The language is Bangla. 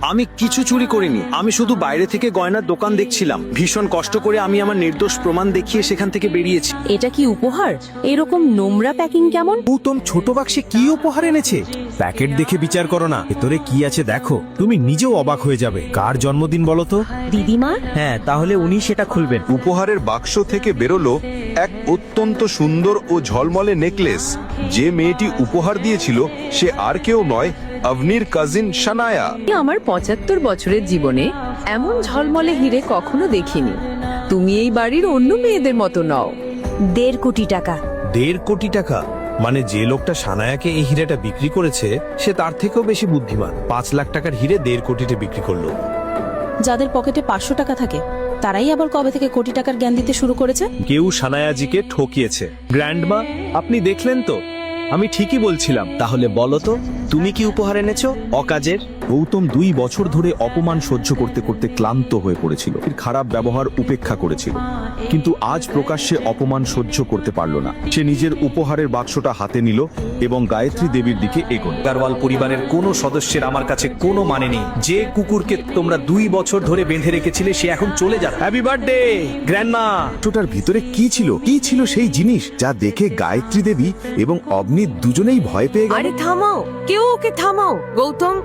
আমি কিছু চুরি করিনি, আমি শুধু বাইরে থেকে গয়নার দোকান দেখছিলাম। ভীষণ কষ্ট করে আমি আমার নির্দোষ প্রমাণ দেখিয়ে সেখান থেকে বেরিয়েছি। এটা কি উপহার? এরকম নোংরা প্যাকিং কেমন? গৌতম ছোট বাক্সে কি উপহার এনেছে? প্যাকেট দেখে বিচার করো না, ভেতরে কি আছে দেখো, তুমি নিজেও অবাক হয়ে যাবে। কার জন্মদিন বলো তো? দিদিমা? হ্যাঁ, তাহলে উনি সেটা খুলবেন। উপহারের বাক্স থেকে বেরোলো এক অত্যন্ত সুন্দর ও ঝলমলে নেকলেস। যে মেয়েটি উপহার দিয়েছিল সে আর কেউ নয়, অবনীর কাজিন শানায়া। আমার ৭৫ বছরের জীবনে এমন ঝলমলে হিরে কখনো দেখিনি। তুমি এই বাড়ির অন্য মেয়েদের মতো নও। ১.৫ কোটি টাকা। ১.৫ কোটি টাকা? মানে যে লোকটা সানায়াকে এই হীরেটা বিক্রি করেছে সে তার থেকেও বেশি বুদ্ধিমান। ৫ লাখ টাকার হিরে ১.৫ কোটিতে বিক্রি করলো। যাদের পকেটে ৫০০ টাকা থাকে তারাই আবার কবে থেকে কোটি টাকার জ্ঞান দিতে শুরু করেছে? কেউ সানায়াজিকে ঠকিয়েছে। গ্র্যান্ডমা, আপনি দেখলেন তো, আমি ঠিকই বলছিলাম। তাহলে বলো তো, তুমি কি উপহার এনেছো অকাজের? গৌতম ২ বছর ধরে অপমান সহ্য করতে করতে ক্লান্ত হয়ে পড়েছিল। এর খারাপ ব্যবহার উপেক্ষা করেছিল, কিন্তু আজ প্রকাশ্যে অপমান সহ্য করতে পারল না। সে নিজের উপহারের বাক্সটা হাতে নিল এবং গায়ত্রী দেবীর দিকে এগোল। গারওয়াল পরিবারের কোনো সদস্যের আমার কাছে কোনো মানে নেই। যে কুকুরকে তোমরা ২ বছর ধরে বেঁধে রেখেছিলে সে এখন চলে যাবে। Happy birthday grandma. বাক্সটার ভিতরে কি ছিল? কি ছিল সেই জিনিস যা দেখে গায়ত্রী দেবী এবং অবনী দুজনেই ভয় পেয়ে গেল? আরে থামাও, কেউ ওকে থামাও। গৌতম